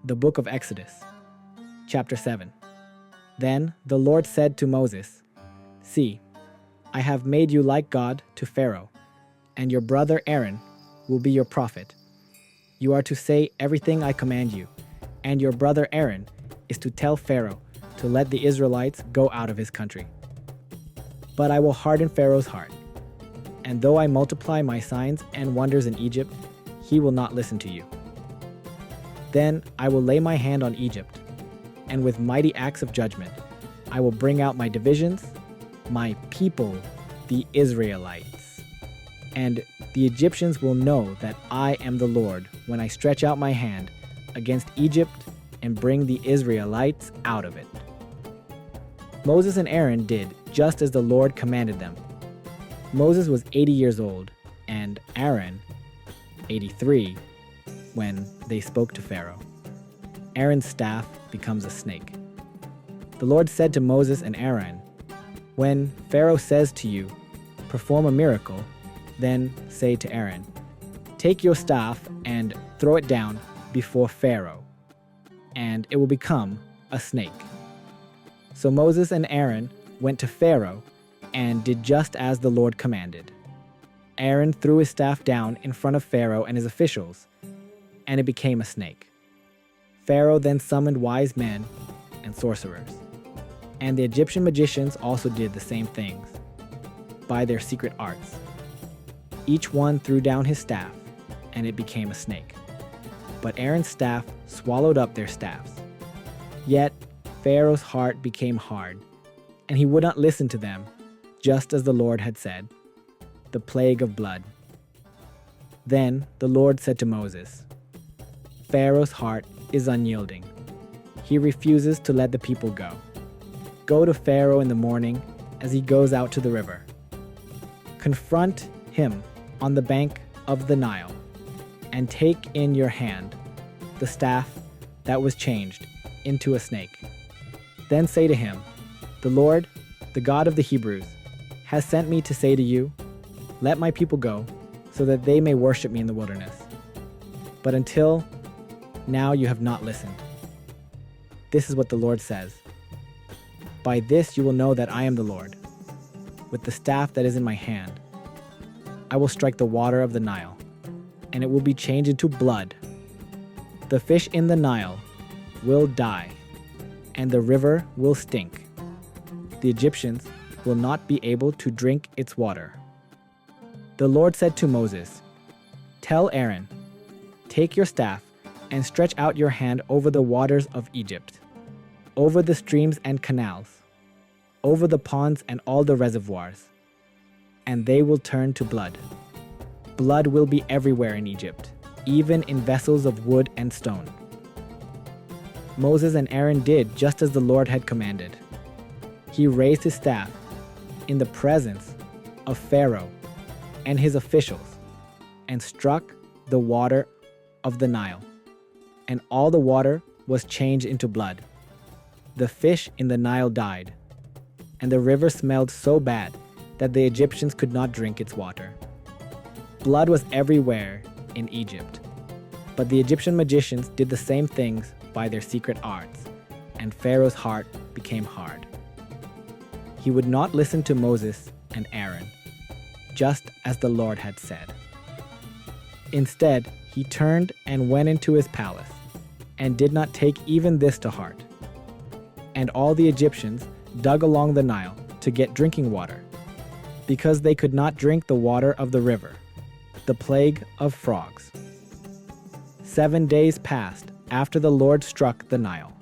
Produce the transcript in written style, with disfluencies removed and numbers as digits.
The book of Exodus, chapter 7. Then the Lord said to Moses, "See, I have made you like God to Pharaoh, and your brother Aaron will be your prophet. You are to say everything I command you, and your brother Aaron is to tell Pharaoh to let the Israelites go out of his country. But I will harden Pharaoh's heart, and though I multiply my signs and wonders in Egypt, he will not listen to you. Then I will lay my hand on Egypt, and with mighty acts of judgment, I will bring out my divisions, my people, the Israelites. And the Egyptians will know that I am the Lord when I stretch out my hand against Egypt and bring the Israelites out of it." Moses and Aaron did just as the Lord commanded them. Moses was 80 years old, and Aaron 83 when they spoke to Pharaoh. Aaron's staff becomes a snake. The Lord said to Moses and Aaron, "When Pharaoh says to you, 'Perform a miracle,' then say to Aaron, 'Take your staff and throw it down before Pharaoh, and it will become a snake.'" So Moses and Aaron went to Pharaoh and did just as the Lord commanded. Aaron threw his staff down in front of Pharaoh and his officials, and it became a snake. Pharaoh then summoned wise men and sorcerers, and the Egyptian magicians also did the same things by their secret arts. Each one threw down his staff, and it became a snake. But Aaron's staff swallowed up their staffs. Yet Pharaoh's heart became hard, and he would not listen to them, just as the Lord had said. The plague of blood. Then the Lord said to Moses, "Pharaoh's heart is unyielding. He refuses to let the people go. Go to Pharaoh in the morning as he goes out to the river. Confront him on the bank of the Nile, and take in your hand the staff that was changed into a snake. Then say to him, 'The Lord, the God of the Hebrews, has sent me to say to you, let my people go, so that they may worship me in the wilderness. But until now you have not listened. This is what the Lord says. By this you will know that I am the Lord. With the staff that is in my hand, I will strike the water of the Nile, and it will be changed into blood. The fish in the Nile will die, and the river will stink. The Egyptians will not be able to drink its water." The Lord said to Moses, "Tell Aaron, take your staff and stretch out your hand over the waters of Egypt, over the streams and canals, over the ponds and all the reservoirs, and they will turn to blood. Blood will be everywhere in Egypt, even in vessels of wood and stone." Moses and Aaron did just as the Lord had commanded. He raised his staff in the presence of Pharaoh and his officials, and struck the water of the Nile, and all the water was changed into blood. The fish in the Nile died, and the river smelled so bad that the Egyptians could not drink its water. Blood was everywhere in Egypt, but the Egyptian magicians did the same things by their secret arts, and Pharaoh's heart became hard. He would not listen to Moses and Aaron, just as the Lord had said. Instead, he turned and went into his palace, and did not take even this to heart. And all the Egyptians dug along the Nile to get drinking water, because they could not drink the water of the river, the plague of frogs. 7 days passed after the Lord struck the Nile.